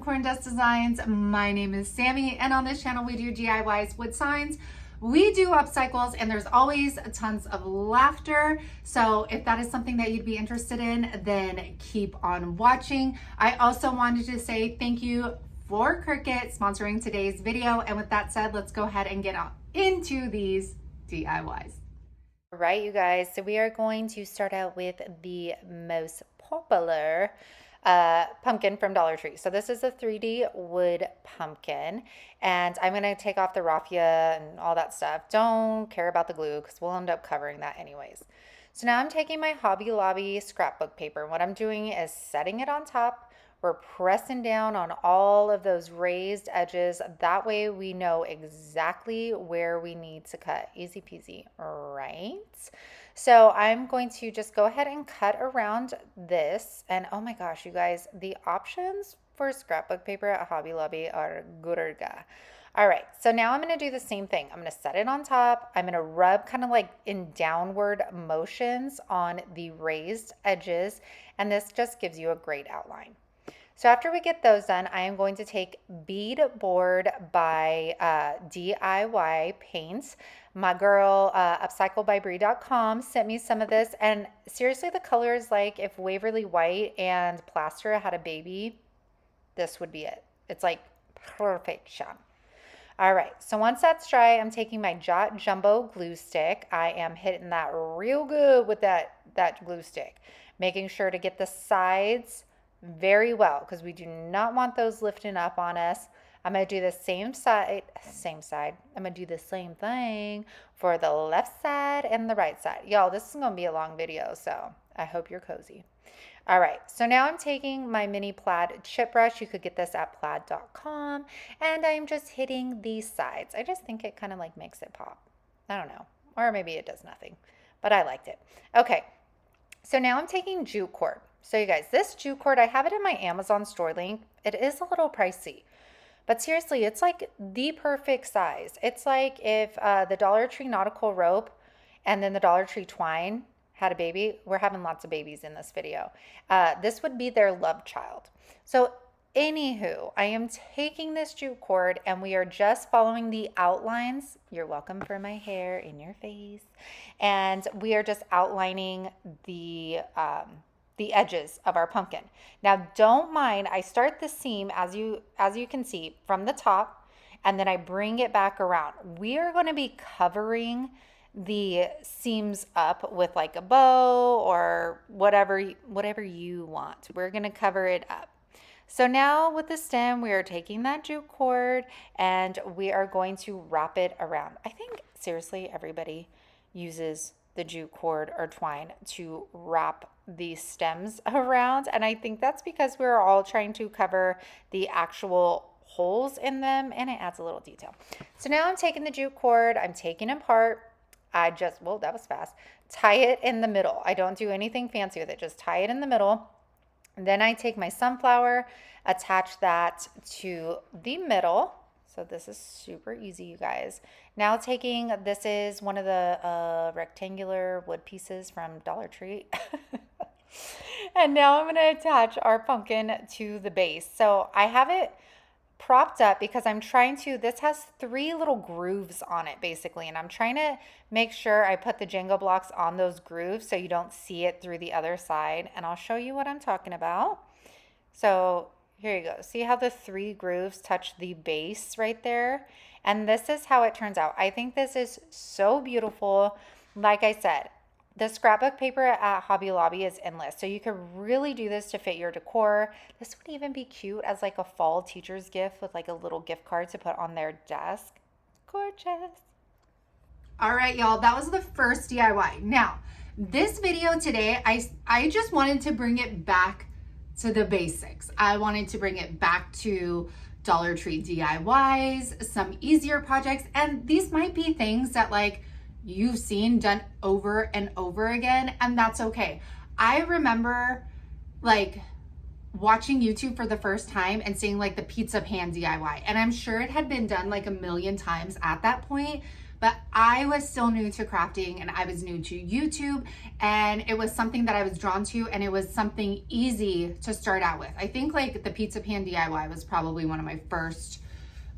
Unicorn Dust Designs. My name is Sammy, and on this channel we do DIYs, wood signs. We do upcycles, and there's always tons of laughter. So if that is something that you'd be interested in, then keep on watching. I also wanted to say thank you for Cricut sponsoring today's video. And with that said, let's go ahead and get into these DIYs. All right, you guys, so we are going to start out with the most popular pumpkin from Dollar Tree. So this is a 3D wood pumpkin, and I'm going to take off the raffia and all that stuff. Don't care about the glue because we'll end up covering that anyways. So now I'm taking my Hobby Lobby scrapbook paper. What I'm doing is setting it on top. We're pressing down on all of those raised edges. That way we know exactly where we need to cut. Easy peasy, right? So I'm going to just go ahead and cut around this. And oh my gosh, you guys, the options for scrapbook paper at Hobby Lobby are gurga. All right, so now I'm going to do the same thing. I'm going to set it on top. I'm going to rub kind of like in downward motions on the raised edges. And this just gives you a great outline. So after we get those done, I am going to take Bead Board by DIY Paints. My girl, upcycledbybrie.com, sent me some of this. And seriously, the color is like if Waverly White and Plaster had a baby, this would be it. It's like perfection. All right, so once that's dry, I'm taking my Jot Jumbo glue stick. I am hitting that real good with that glue stick, making sure to get the sides very well because we do not want those lifting up on us. I'm going to do the same side. I'm going to do the same thing for the left side and the right side. Y'all, this is going to be a long video, so I hope you're cozy. All right, so now I'm taking my mini plaid chip brush. You could get this at plaid.com, and I'm just hitting these sides. I just think it kind of like makes it pop. I don't know, or maybe it does nothing, but I liked it. Okay, so now I'm taking jute cord. So you guys, this jute cord, I have it in my Amazon store link. It is a little pricey, but seriously, it's like the perfect size. It's like if the Dollar Tree nautical rope and then the Dollar Tree twine had a baby. We're having lots of babies in this video. This would be their love child. So anywho, I am taking this jute cord and we are just following the outlines. You're welcome for my hair in your face. And we are just outlining the edges of our pumpkin. Now don't mind, I start the seam as you can see from the top, and then I bring it back around. We are going to be covering the seams up with like a bow or whatever you want. We're going to cover it up. So now with the stem, we are taking that jute cord and we are going to wrap it around. I think seriously everybody uses the jute cord or twine to wrap these stems around, and I think that's because we're all trying to cover the actual holes in them, and it adds a little detail. So now I'm taking the jute cord, I'm taking it apart. Well, that was fast. Tie it in the middle. I don't do anything fancy with it, just tie it in the middle. And then I take my sunflower, attach that to the middle. So this is super easy, you guys. Now this is one of the rectangular wood pieces from Dollar Tree. And now I'm going to attach our pumpkin to the base. So I have it propped up because this has 3 little grooves on it basically. And I'm trying to make sure I put the Jenga blocks on those grooves so you don't see it through the other side. And I'll show you what I'm talking about. So here you go. See how the 3 grooves touch the base right there? And this is how it turns out. I think this is so beautiful. Like I said, the scrapbook paper at Hobby Lobby is endless. So you could really do this to fit your decor. This would even be cute as like a fall teacher's gift with like a little gift card to put on their desk. Gorgeous. All right, y'all, that was the first DIY. Now, this video today, I just wanted to bring it back to the basics. I wanted to bring it back to Dollar Tree DIYs, some easier projects, and these might be things that like you've seen done over and over again, and that's okay. I remember like watching YouTube for the first time and seeing like the pizza pan DIY, and I'm sure it had been done like a million times at that point, but I was still new to crafting and I was new to YouTube, and it was something that I was drawn to, and it was something easy to start out with. I think like the pizza pan DIY was probably one of my first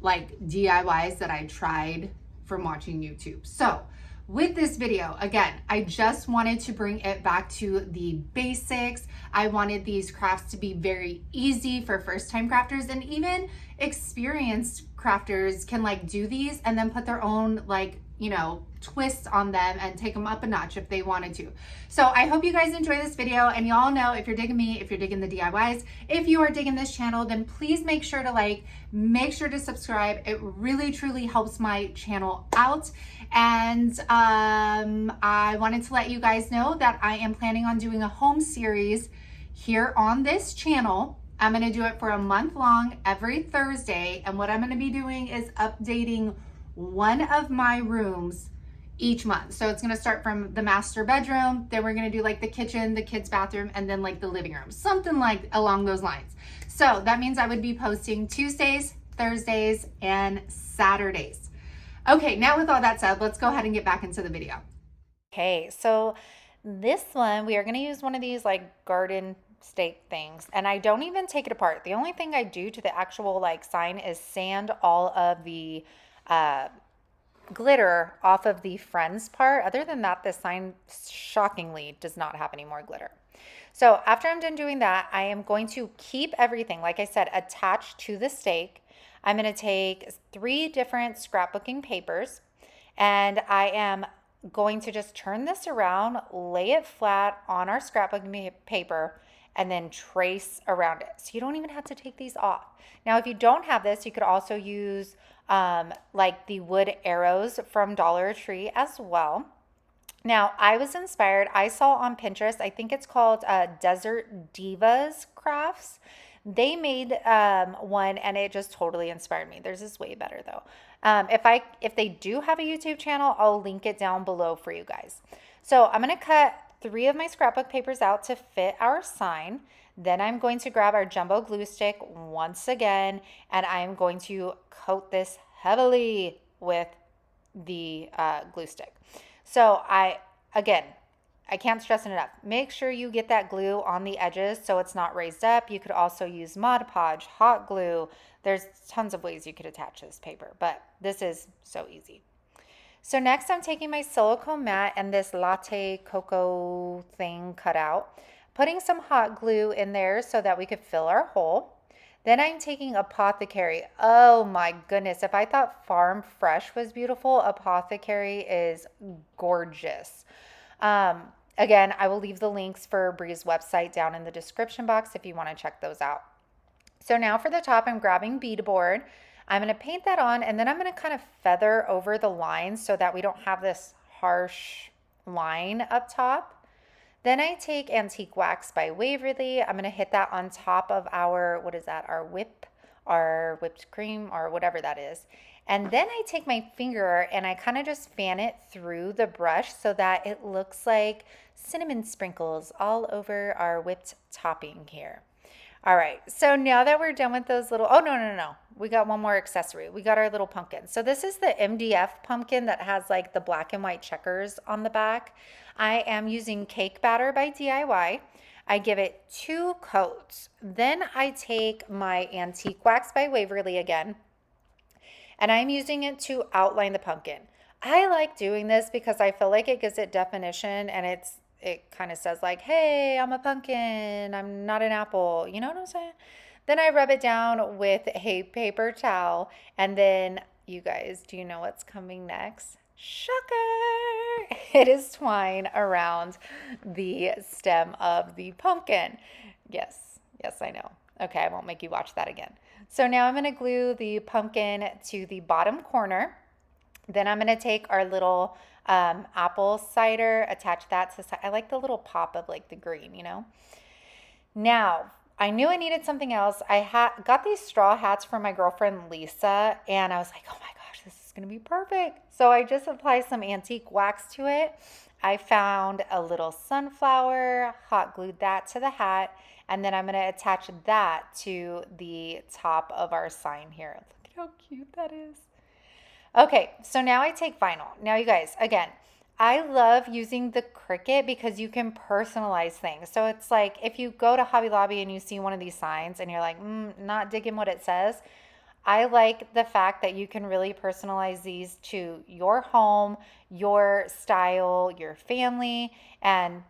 like DIYs that I tried from watching YouTube. So with this video, again, I just wanted to bring it back to the basics. I wanted these crafts to be very easy for first-time crafters, and even experienced crafters can like do these and then put their own like, you know, twists on them and take them up a notch if they wanted to. So I hope you guys enjoy this video, and y'all know if you're digging me, if you're digging the DIYs, if you are digging this channel, then please make sure to like, make sure to subscribe. It really truly helps my channel out. And I wanted to let you guys know that I am planning on doing a home series here on this channel. I'm going to do it for a month long every Thursday, and what I'm going to be doing is updating one of my rooms each month. So it's going to start from the master bedroom, then we're going to do like the kitchen, the kids' bathroom, and then like the living room, something like along those lines. So that means I would be posting Tuesdays, Thursdays, and Saturdays. Okay, now with all that said, let's go ahead and get back into the video. Okay, so this one, we are going to use one of these like garden stake things, and I don't even take it apart. The only thing I do to the actual like sign is sand all of the glitter off of the friends part. Other than that, this sign shockingly does not have any more glitter. So after I'm done doing that, I am going to keep everything, like I said, attached to the stake. I'm going to take 3 different scrapbooking papers, and I am going to just turn this around, lay it flat on our scrapbooking paper, and then trace around it. So you don't even have to take these off. Now, if you don't have this, you could also use like the wood arrows from Dollar Tree as well. Now, I was inspired. I saw on Pinterest, I think it's called Desert Divas Crafts. They made one, and it just totally inspired me. Theirs is way better though. If they do have a YouTube channel, I'll link it down below for you guys. So I'm going to cut 3 of my scrapbook papers out to fit our sign. Then I'm going to grab our jumbo glue stick once again, and I'm going to coat this heavily with the glue stick. So I can't stress it enough. Make sure you get that glue on the edges so it's not raised up. You could also use Mod Podge, hot glue. There's tons of ways you could attach this paper, but this is so easy. So next I'm taking my silicone mat and this latte cocoa thing cut out, putting some hot glue in there so that we could fill our hole. Then I'm taking Apothecary. Oh my goodness, if I thought Farm Fresh was beautiful, Apothecary is gorgeous. Again, I will leave the links for Bree's website down in the description box if you want to check those out. So now for the top, I'm grabbing Bead Board. I'm going to paint that on, and then I'm going to kind of feather over the lines so that we don't have this harsh line up top. Then I take Antique Wax by Waverly. I'm going to hit that on top of our, what is that, our whipped cream or whatever that is. And then I take my finger and I kind of just fan it through the brush so that it looks like cinnamon sprinkles all over our whipped topping here. All right, so now that we're done with those little, oh, no. We got one more accessory. We got our little pumpkin. So this is the MDF pumpkin that has like the black and white checkers on the back. I am using Cake Batter by DIY. I give it 2 coats. Then I take my Antique Wax by Waverly again, and I'm using it to outline the pumpkin. I like doing this because I feel like it gives it definition, and it kind of says like, hey, I'm a pumpkin, I'm not an apple. You know what I'm saying? Then I rub it down with a paper towel, and then you guys, do you know what's coming next? Shocker! It is twine around the stem of the pumpkin. Yes, I know. Okay, I won't make you watch that again. So now I'm going to glue the pumpkin to the bottom corner. Then I'm going to take our little apple cider, attach that to the side. I like the little pop of like the green, you know. Now, I knew I needed something else. I got these straw hats from my girlfriend Lisa, and I was like, oh my gosh, this is going to be perfect. So I just applied some antique wax to it. I found a little sunflower, hot glued that to the hat, and then I'm going to attach that to the top of our sign here. Look at how cute that is. Okay, so now I take vinyl. Now you guys, again, I love using the Cricut because you can personalize things. So it's like if you go to Hobby Lobby and you see one of these signs and you're like, not digging what it says, I like the fact that you can really personalize these to your home, your style, your family, and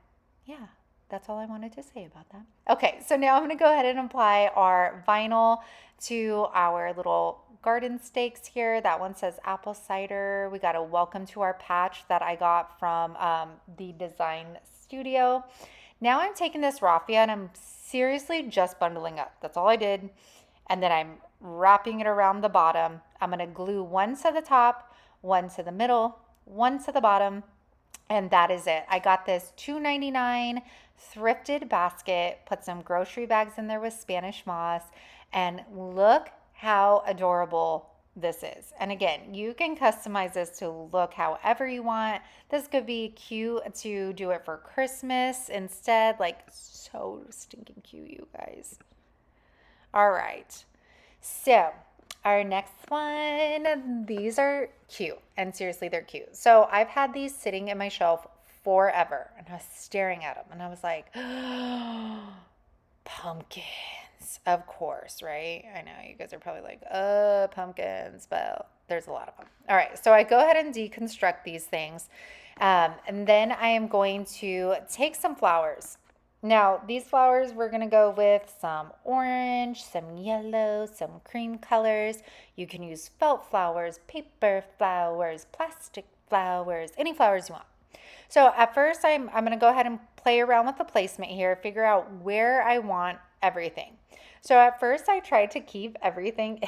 yeah, that's all I wanted to say about that. Okay, so now I'm gonna go ahead and apply our vinyl to our little garden stakes here. That one says apple cider. We got a welcome to our patch that I got from the design studio. Now I'm taking this raffia and I'm seriously just bundling up. That's all I did. And then I'm wrapping it around the bottom. I'm gonna glue one to the top, one to the middle, one to the bottom, and that is it. I got this $2.99 thrifted basket, put some grocery bags in there with Spanish moss, and look how adorable this is. And again, you can customize this to look however you want. This could be cute to do it for Christmas instead, like so stinking cute, you guys. All right, so our next one, these are cute, and seriously, they're cute. So I've had these sitting in my shelf forever, and I was staring at them, and I was like, pumpkins, of course, right? I know you guys are probably like, pumpkins, but there's a lot of them. All right, so I go ahead and deconstruct these things, and then I am going to take some flowers. Now, these flowers, we're going to go with some orange, some yellow, some cream colors. You can use felt flowers, paper flowers, plastic flowers, any flowers you want. So at first, I'm going to go ahead and play around with the placement here, figure out where I want everything. So at first, I tried to keep everything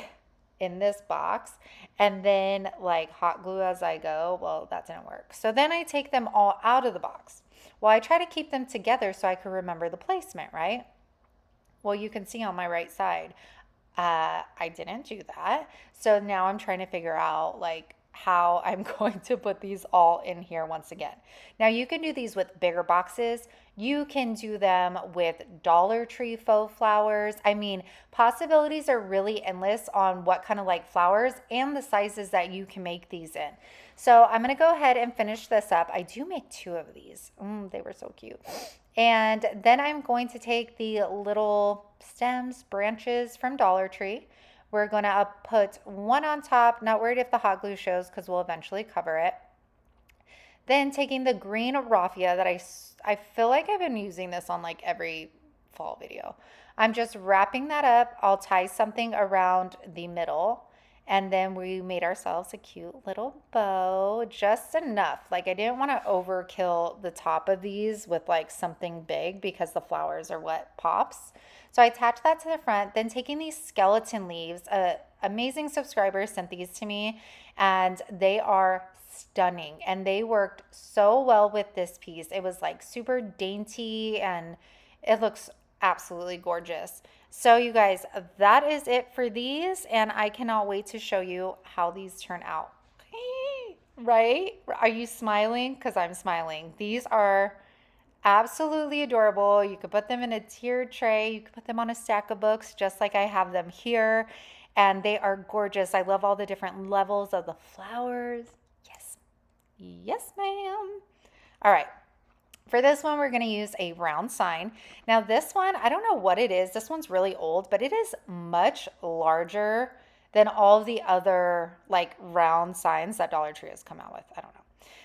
in this box and then like hot glue as I go. Well, that didn't work. So then I take them all out of the box. Well, I try to keep them together so I can remember the placement, right? Well, you can see on my right side, I didn't do that. So now I'm trying to figure out like how I'm going to put these all in here once again. Now you can do these with bigger boxes. You can do them with Dollar Tree faux flowers. I mean, possibilities are really endless on what kind of like flowers and the sizes that you can make these in. So I'm going to go ahead and finish this up. I do make 2 of these. They were so cute. And then I'm going to take the little stems, branches from Dollar Tree. We're going to put one on top, not worried if the hot glue shows because we'll eventually cover it. Then taking the green raffia that I feel like I've been using this on like every fall video. I'm just wrapping that up. I'll tie something around the middle. And then we made ourselves a cute little bow, just enough. Like I didn't want to overkill the top of these with like something big because the flowers are what pops. So I attached that to the front. Then taking these skeleton leaves, amazing subscriber sent these to me and they are stunning. And they worked so well with this piece. It was like super dainty and it looks absolutely gorgeous. So you guys, that is it for these, and I cannot wait to show you how these turn out. Right? Are you smiling? Because I'm smiling. These are absolutely adorable. You could put them in a tiered tray. You could put them on a stack of books, just like I have them here, and they are gorgeous. I love all the different levels of the flowers. Yes. Yes, ma'am. All right. For this one, we're going to use a round sign. Now this one, I don't know what it is. This one's really old, but it is much larger than all the other like round signs that Dollar Tree has come out with. I don't know.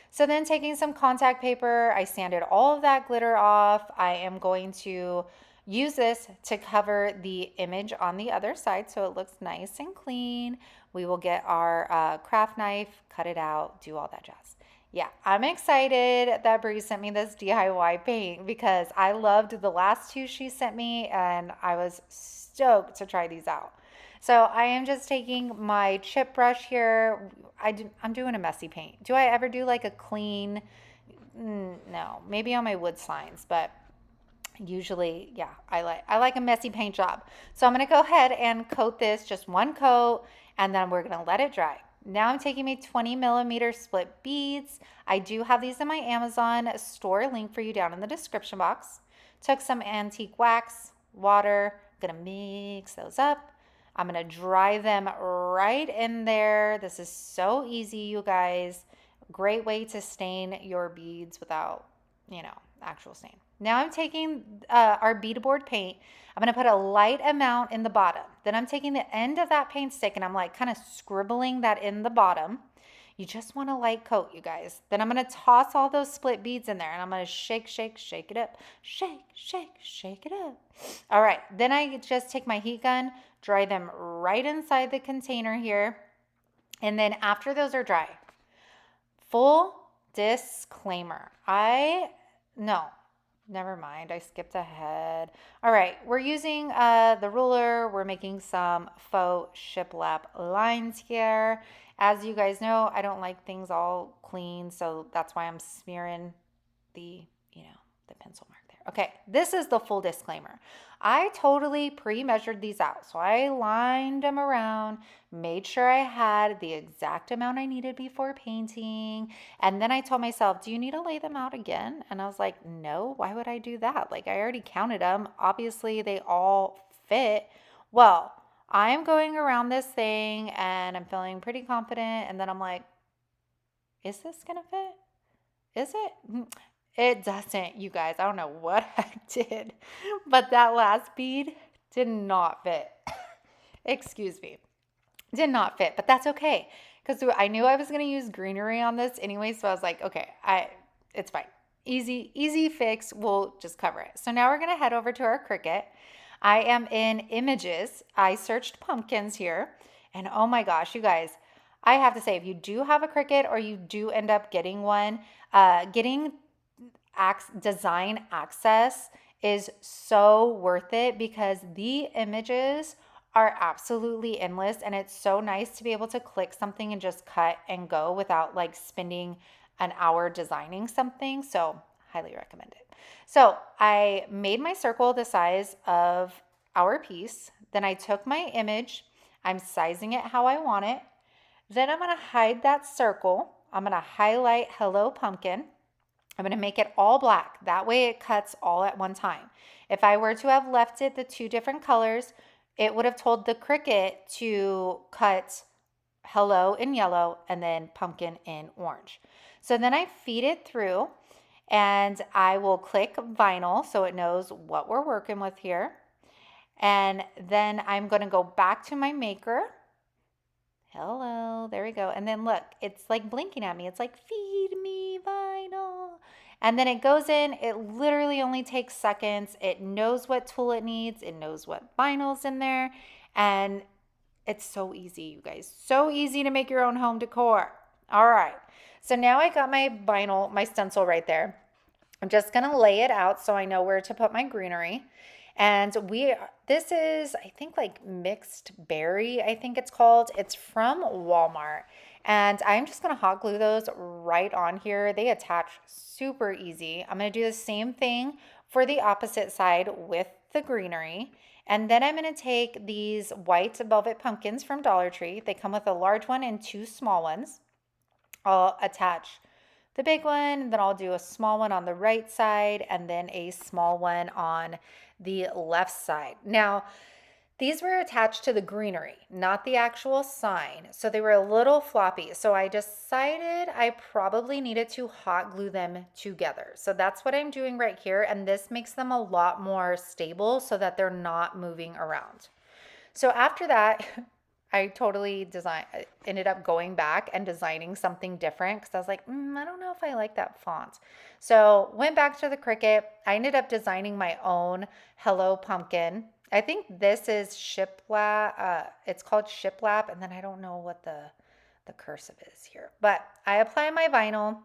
So then taking some contact paper, I sanded all of that glitter off. I am going to use this to cover the image on the other side so it looks nice and clean. We will get our craft knife, cut it out, do all that jazz. Yeah, I'm excited that Brie sent me this DIY paint because I loved the last 2 she sent me and I was stoked to try these out. So I am just taking my chip brush here. I'm doing a messy paint. Do I ever do like a clean? No, maybe on my wood signs, but usually, yeah, I like a messy paint job. So I'm going to go ahead and coat this, just one coat, and then we're going to let it dry. Now I'm taking my 20 millimeter split beads. I do have these in my Amazon store, link for you down in the description box. Took some antique wax, water, gonna mix those up. I'm going to dry them right in there. This is so easy, you guys. Great way to stain your beads without, actual stain. Now I'm taking our bead board paint. I'm going to put a light amount in the bottom. Then I'm taking the end of that paint stick and I'm like kind of scribbling that in the bottom. You just want a light coat, you guys. Then I'm going to toss all those split beads in there and I'm going to shake, shake, shake it up. Shake, shake, shake it up. All right. Then I just take my heat gun, dry them right inside the container here. And then after those are dry, full disclaimer. No, never mind. I skipped ahead. All right. We're using the ruler. We're making some faux shiplap lines here. As you guys know, I don't like things all clean, so that's why I'm smearing the pencil mark there. Okay, this is the full disclaimer. I totally pre-measured these out. So I lined them around, made sure I had the exact amount I needed before painting. And then I told myself, do you need to lay them out again? And I was like, no, why would I do that? Like, I already counted them. Obviously, they all fit. Well, I'm going around this thing and I'm feeling pretty confident. And then I'm like, is this going to fit? Is it? It doesn't, you guys. I don't know what I did, but that last bead did not fit. Excuse me. Did not fit, but that's okay. Because I knew I was going to use greenery on this anyway. So I was like, okay, it's fine. Easy fix. We'll just cover it. So now we're going to head over to our Cricut. I am in images. I searched pumpkins here. And oh my gosh, you guys, I have to say, if you do have a Cricut or you do end up getting one, getting design access is so worth it because the images are absolutely endless and it's so nice to be able to click something and just cut and go without like spending an hour designing something. So highly recommend it. So I made my circle the size of our piece. Then I took my image. I'm sizing it how I want it. Then I'm going to hide that circle. I'm going to highlight Hello Pumpkin. I'm going to make it all black. That way it cuts all at one time. If I were to have left it the two different colors, it would have told the Cricut to cut Hello in yellow and then Pumpkin in orange. So then I feed it through and I will click vinyl so it knows what we're working with here. And then I'm going to go back to my maker. Hello, there we go. And then look, it's like blinking at me. It's like, feed me vinyl. And then it goes in. It literally only takes seconds. It knows what tool it needs. It knows what vinyl's in there. And it's so easy, you guys. So easy to make your own home decor. All right. So now I got my vinyl, my stencil right there. I'm just going to lay it out so I know where to put my greenery. And this is, I think, like mixed berry, I think it's called. It's from Walmart. And I'm just going to hot glue those right on here. They attach super easy. I'm going to do the same thing for the opposite side with the greenery. And then I'm going to take these white velvet pumpkins from Dollar Tree. They come with a large one and two small ones. I'll attach the big one, then I'll do a small one on the right side and then a small one on the left side. Now, these were attached to the greenery, not the actual sign. So they were a little floppy. So I decided I probably needed to hot glue them together. So that's what I'm doing right here. And this makes them a lot more stable so that they're not moving around. So after that, I totally ended up going back and designing something different because I was like, I don't know if I like that font. So went back to the Cricut. I ended up designing my own Hello Pumpkin. I think this is shiplap. It's called shiplap, and then I don't know what the cursive is here. But I apply my vinyl,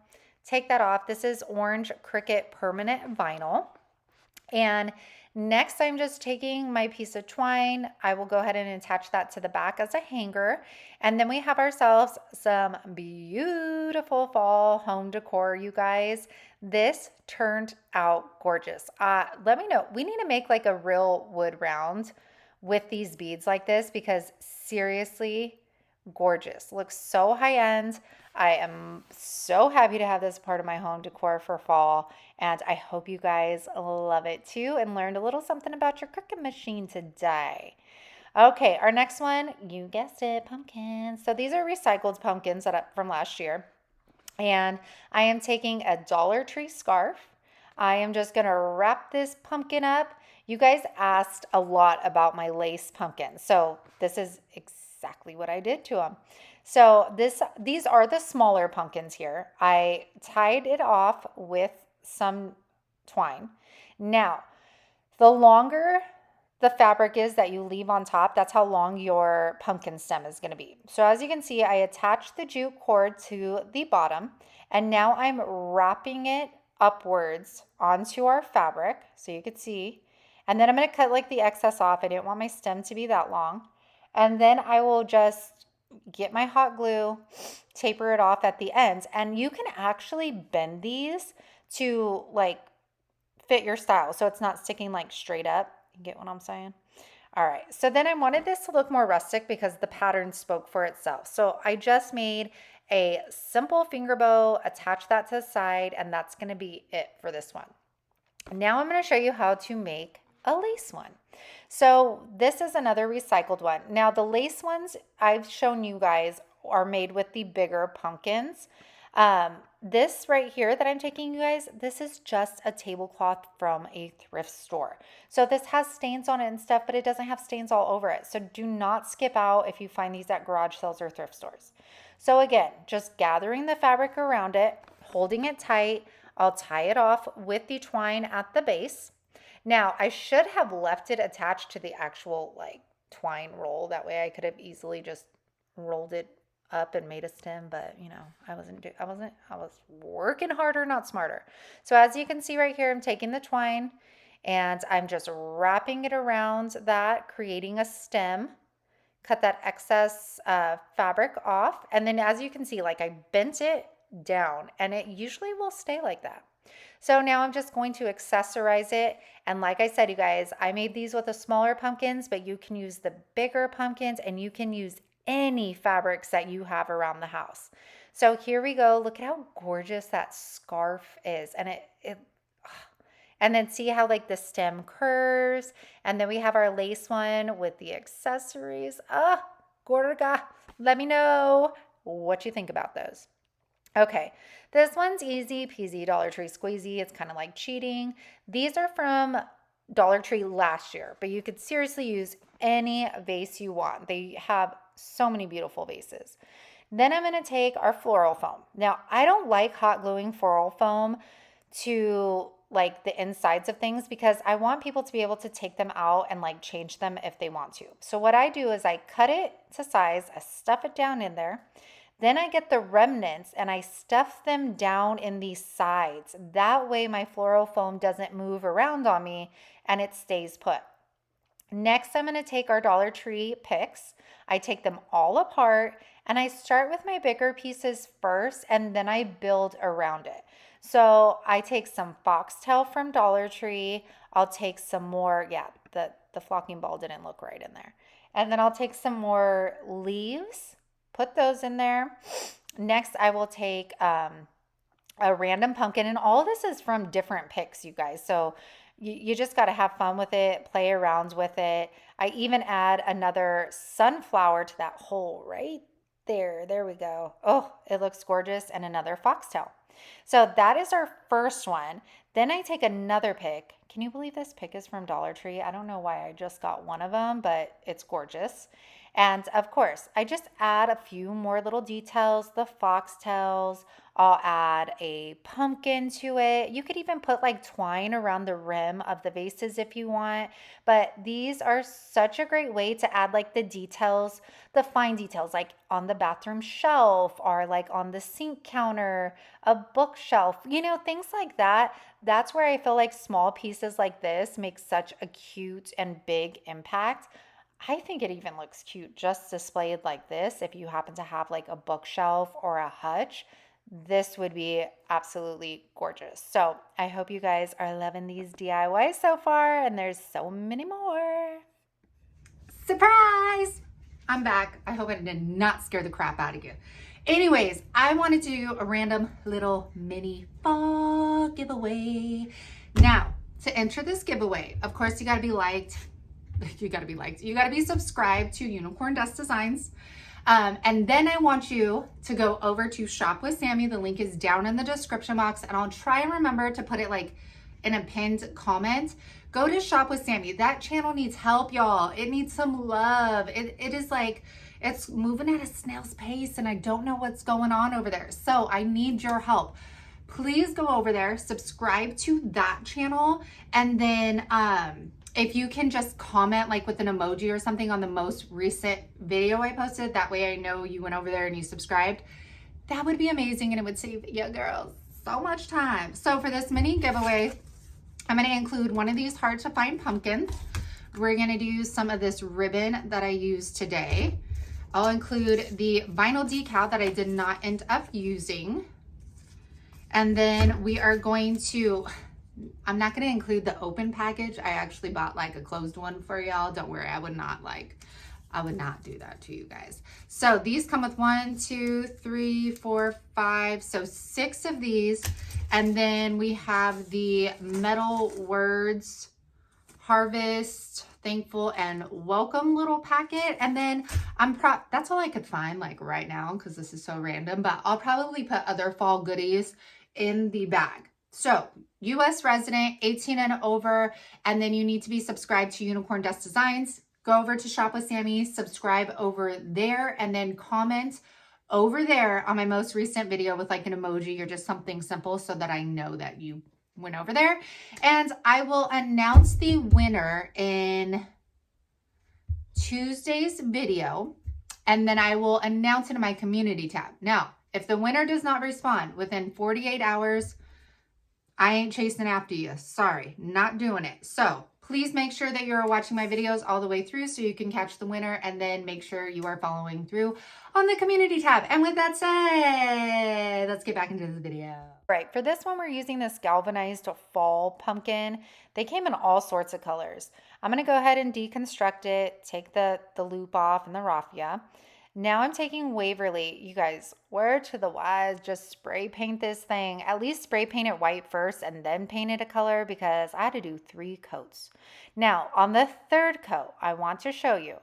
take that off. This is orange Cricut permanent vinyl. And next, I'm just taking my piece of twine. I will go ahead and attach that to the back as a hanger. And then we have ourselves some beautiful fall home decor, you guys. This turned out gorgeous. Let me know. We need to make like a real wood round with these beads like this because seriously, gorgeous. Looks so high end. I am so happy to have this part of my home decor for fall, and I hope you guys love it too and learned a little something about your Cricut machine today. Okay, our next one, you guessed it, pumpkins. So these are recycled pumpkins from last year. And I am taking a Dollar Tree scarf. I am just going to wrap this pumpkin up. You guys asked a lot about my lace pumpkins. So this is exactly what I did to them. So these are the smaller pumpkins here. I tied it off with some twine. Now, the longer the fabric is that you leave on top, that's how long your pumpkin stem is going to be. So as you can see, I attached the jute cord to the bottom, and now I'm wrapping it upwards onto our fabric, so you can see. And then I'm going to cut like the excess off. I didn't want my stem to be that long. And then I will just get my hot glue, taper it off at the ends, and you can actually bend these to like fit your style so it's not sticking like straight up. You get what I'm saying? All right, so then I wanted this to look more rustic because the pattern spoke for itself. So I just made a simple finger bow, attach that to the side, and that's going to be it for this one. Now I'm going to show you how to make a lace one. So this is another recycled one. Now the lace ones I've shown you guys are made with the bigger pumpkins. This right here that I'm taking you guys, this is just a tablecloth from a thrift store. So this has stains on it and stuff, but it doesn't have stains all over it. So do not skip out if you find these at garage sales or thrift stores. So again, just gathering the fabric around it, holding it tight. I'll tie it off with the twine at the base. Now I should have left it attached to the actual like twine roll. That way I could have easily just rolled it up and made a stem, but you know, I was working harder, not smarter. So as you can see right here, I'm taking the twine and I'm just wrapping it around that, creating a stem, cut that excess fabric off. And then as you can see, like I bent it down and it usually will stay like that. So now I'm just going to accessorize it. And like I said, you guys, I made these with the smaller pumpkins, but you can use the bigger pumpkins and you can use any fabrics that you have around the house. So here we go. Look at how gorgeous that scarf is. And then see how like the stem curves. And then we have our lace one with the accessories. Gorga. Let me know what you think about those. Okay, this one's easy peasy, Dollar Tree squeezy. It's kind of like cheating. These are from Dollar Tree last year, but you could seriously use any vase you want. They have so many beautiful vases. Then I'm going to take our floral foam. Now, I don't like hot gluing floral foam to like the insides of things because I want people to be able to take them out and like change them if they want to. So what I do is I cut it to size, I stuff it down in there. Then I get the remnants and I stuff them down in these sides. That way my floral foam doesn't move around on me and it stays put. Next, I'm going to take our Dollar Tree picks. I take them all apart and I start with my bigger pieces first and then I build around it. So I take some foxtail from Dollar Tree. I'll take some more, the flocking ball didn't look right in there. And then I'll take some more leaves, put those in there. Next, I will take a random pumpkin, and all this is from different picks, you guys. So you just got to have fun with it, play around with it. I even add another sunflower to that hole right there. There we go. Oh, it looks gorgeous. And another foxtail. So that is our first one. Then I take another pick. Can you believe this pick is from Dollar Tree? I don't know why I just got one of them, but it's gorgeous. And of course, I just add a few more little details, the foxtails. I'll add a pumpkin to it. You could even put like twine around the rim of the vases if you want. But these are such a great way to add like the details, the fine details, like on the bathroom shelf or like on the sink counter, a bookshelf, things like that. That's where I feel like small pieces like this make such a cute and big impact. I think it even looks cute just displayed like this. If you happen to have like a bookshelf or a hutch, this would be absolutely gorgeous. So I hope you guys are loving these DIYs so far, and there's so many more. Surprise! I'm back. I hope I did not scare the crap out of you. Anyways, I wanted to do a random little mini fall giveaway. Now, to enter this giveaway, of course, you got to be liked you got to be liked. You got to be subscribed to Unicorn Dust Designs. And then I want you to go over to Shop with Sammie. The link is down in the description box, and I'll try and remember to put it like in a pinned comment. Go to Shop with Sammie. That channel needs help, y'all. It needs some love. It is like, it's moving at a snail's pace, and I don't know what's going on over there. So I need your help. Please go over there, subscribe to that channel, and then if you can just comment like with an emoji or something on the most recent video I posted, that way I know you went over there and you subscribed. That would be amazing, and it would save you girls so much time. So for this mini giveaway, I'm going to include one of these hard to find pumpkins. We're going to do some of this ribbon that I used today. I'll include the vinyl decal that I did not end up using. And then we are going to, I'm not going to include the open package. I actually bought like a closed one for y'all. Don't worry, I would not do that to you guys. So these come with 1, 2, 3, 4, 5, so 6 of these. And then we have the metal words, harvest, thankful, and welcome little packet. And then that's all I could find like right now because this is so random, but I'll probably put other fall goodies in the bag. So US resident, 18 and over, and then you need to be subscribed to Unicorn Dust Designs. Go over to Shop with Sammie, subscribe over there, and then comment over there on my most recent video with like an emoji or just something simple so that I know that you went over there. And I will announce the winner in Tuesday's video, and then I will announce it in my community tab. Now, if the winner does not respond within 48 hours, I ain't chasing after you. Sorry, not doing it. So please make sure that you're watching my videos all the way through so you can catch the winner, and then make sure you are following through on the community tab. And with that said, let's get back into the video. Right, for this one, we're using this galvanized fall pumpkin. They came in all sorts of colors. I'm going to go ahead and deconstruct it, take the loop off and the raffia. Now I'm taking Waverly. You guys, where to the wise, just spray paint this thing. At least spray paint it white first and then paint it a color, because I had to do 3 coats. Now, on the 3rd coat, I want to show you,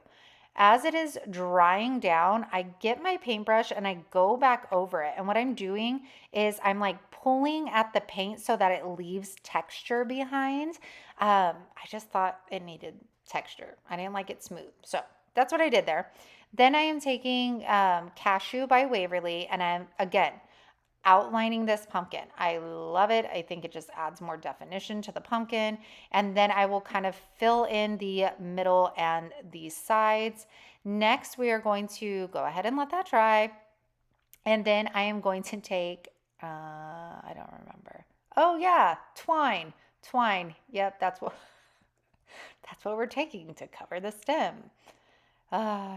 as it is drying down, I get my paintbrush and I go back over it. And what I'm doing is I'm like pulling at the paint so that it leaves texture behind. I just thought it needed texture. I didn't like it smooth. So that's what I did there. Then I am taking Cashew by Waverly, and I'm, again, outlining this pumpkin. I love it. I think it just adds more definition to the pumpkin. And then I will kind of fill in the middle and the sides. Next, we are going to go ahead and let that dry. And then I am going to take, I don't remember. Oh yeah, twine. Yep, that's what we're taking to cover the stem.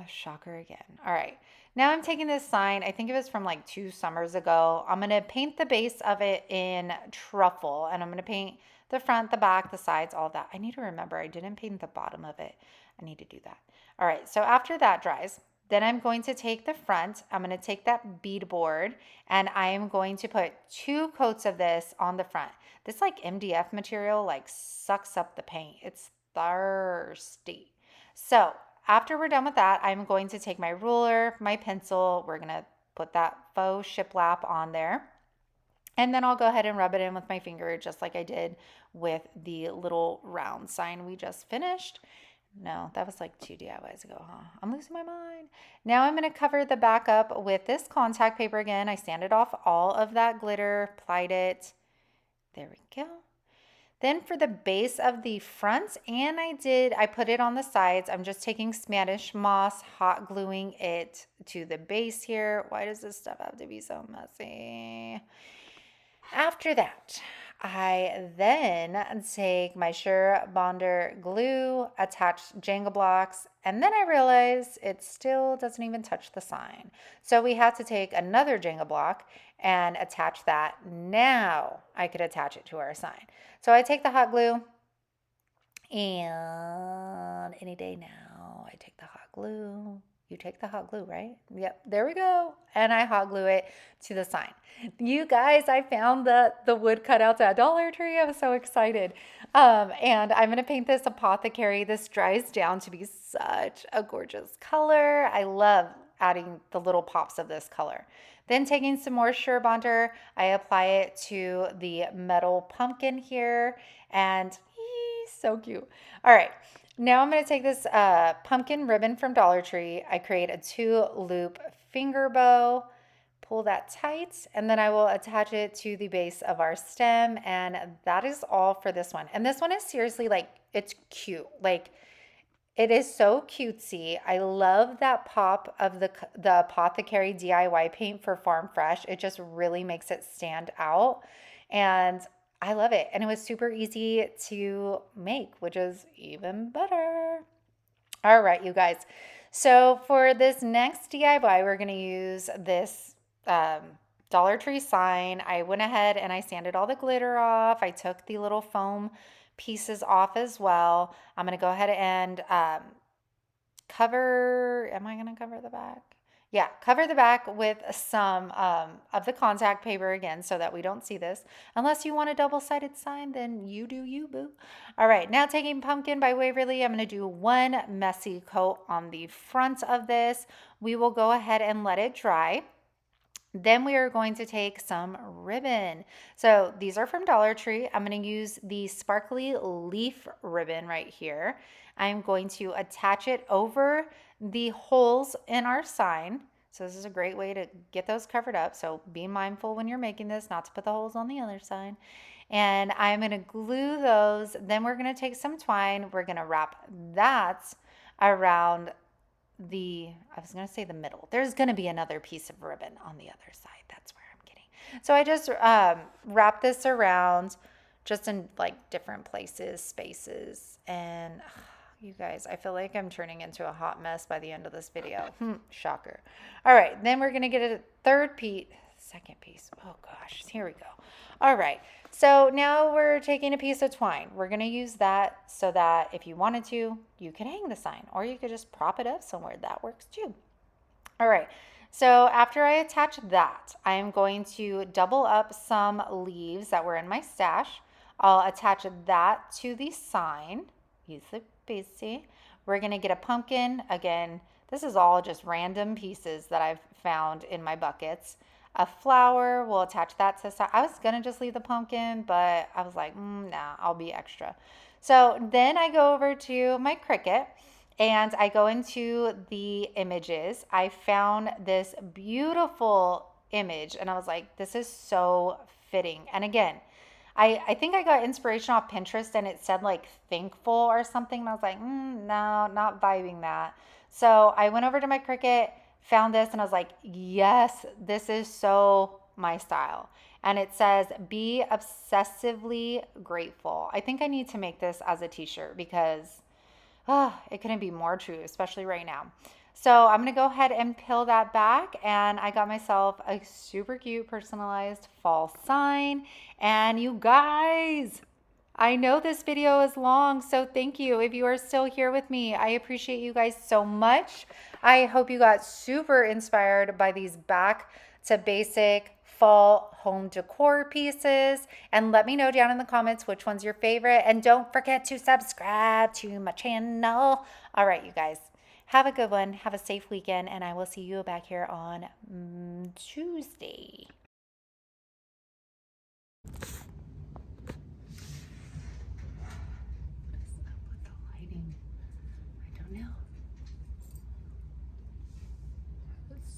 Shocker again. All right. Now I'm taking this sign. I think it was from like 2 summers ago. I'm going to paint the base of it in truffle, and I'm going to paint the front, the back, the sides, all that. I need to remember I didn't paint the bottom of it. I need to do that. All right. So after that dries, then I'm going to take the front. I'm going to take that bead board, and I am going to put 2 coats of this on the front. This like MDF material like sucks up the paint. It's thirsty. So after we're done with that, I'm going to take my ruler, my pencil. We're going to put that faux shiplap on there. And then I'll go ahead and rub it in with my finger, just like I did with the little round sign we just finished. No, that was like 2 DIYs ago, huh? I'm losing my mind. Now I'm going to cover the back up with this contact paper again. I sanded off all of that glitter, applied it. There we go. Then for the base of the front, and I put it on the sides. I'm just taking Spanish moss, hot gluing it to the base here. Why does this stuff have to be so messy? After that, I then take my Sure Bonder glue, attach Jenga blocks, and then I realize it still doesn't even touch the sign. So we had to take another Jenga block and attach that. Now I could attach it to our sign. So I take the hot glue, and any day now, I take the hot glue, You take the hot glue, right? Yep, there we go. And I hot glue it to the sign. You guys, I found the wood cutouts at Dollar Tree. I was so excited. And I'm gonna paint this Apothecary. This dries down to be such a gorgeous color. I love adding the little pops of this color. Then taking some more Surebonder, I apply it to the metal pumpkin here, and he's so cute. All right. Now I'm going to take this pumpkin ribbon from Dollar Tree. I create a 2-loop finger bow, pull that tight, and then I will attach it to the base of our stem. And that is all for this one. And this one is seriously like, it's cute. Like, it is so cutesy. I love that pop of the Apothecary DIY paint for Farm Fresh. It just really makes it stand out. And I love it. And it was super easy to make, which is even better. All right, you guys. So for this next DIY, we're going to use this Dollar Tree sign. I went ahead and I sanded all the glitter off. I took the little foam pieces off as well. I'm going to go ahead and cover, am I going to cover the back? Yeah, cover the back with some of the contact paper again so that we don't see this. Unless you want a double-sided sign, then you do you, boo. All right, now taking Pumpkin by Waverly, I'm going to do one messy coat on the front of this. We will go ahead and let it dry. Then we are going to take some ribbon. So these are from Dollar Tree. I'm going to use the sparkly leaf ribbon right here. I'm going to attach it over the holes in our sign. So this is a great way to get those covered up. So be mindful when you're making this not to put the holes on the other side. And I'm going to glue those. Then we're going to take some twine. We're going to wrap that around I was going to say the middle. There's going to be another piece of ribbon on the other side. That's where I'm getting. So I just wrap this around just in like different places, spaces. And you guys, I feel like I'm turning into a hot mess by the end of this video. Shocker. All right. Then we're going to get a second piece. Oh gosh, here we go. All right. So now we're taking a piece of twine. We're going to use that so that if you wanted to, you could hang the sign or you could just prop it up somewhere. That works too. All right. So after I attach that, I am going to double up some leaves that were in my stash. I'll attach that to the sign. Use the base. We're going to get a pumpkin. Again, this is all just random pieces that I've found in my buckets. A flower, we'll attach that to the side. I was going to just leave the pumpkin, but I was like, nah, I'll be extra. So then I go over to my Cricut and I go into the images. I found this beautiful image and I was like, this is so fitting. And again, I think I got inspiration off Pinterest and it said like thankful or something. And I was like, no, not vibing that. So I went over to my Cricut, found this, and I was like, yes, this is so my style. And it says, be obsessively grateful. I think I need to make this as a t-shirt because it couldn't be more true, especially right now. So I'm going to go ahead and peel that back, and I got myself a super cute personalized fall sign. And you guys, I know this video is long, so thank you if you are still here with me. I appreciate you guys so much. I hope you got super inspired by these back to basic fall home decor pieces, and let me know down in the comments which one's your favorite, and don't forget to subscribe to my channel. All right, you guys, have a good one, have a safe weekend, and I will see you back here on Tuesday.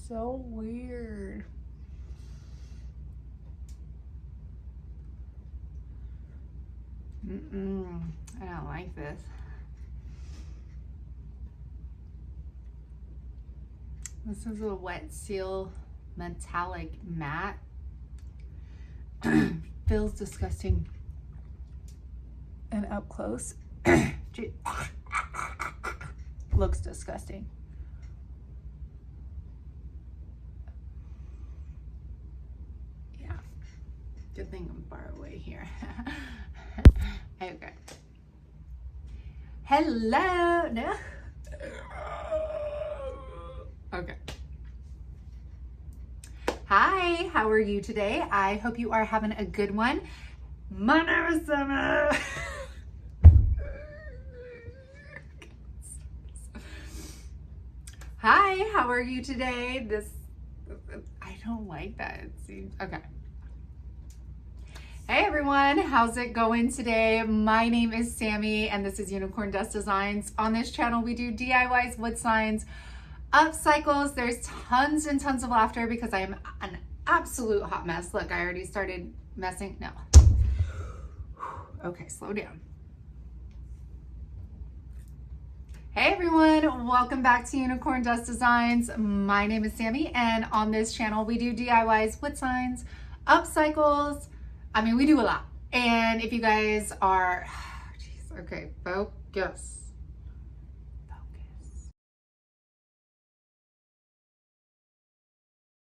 So weird. I don't like this. This is a wet seal metallic matte. Feels disgusting. And up close, looks disgusting. Good thing I'm far away here. Okay. Hello. No. Okay. Hi, how are you today? I hope you are having a good one. My name is SAMMIE. Hi, how are you today? I don't like that. It seems, okay. Hey everyone, how's it going today? My name is SAMMIE and this is Unicorn Dust Designs. On this channel, we do DIYs, wood signs, upcycles. There's tons and tons of laughter because I am an absolute hot mess. Look, I already started messing. No. Okay, slow down. Hey everyone, welcome back to Unicorn Dust Designs. My name is SAMMIE and on this channel we do DIYs, wood signs, upcycles. I mean, we do a lot. And if you guys are, geez, okay, focus.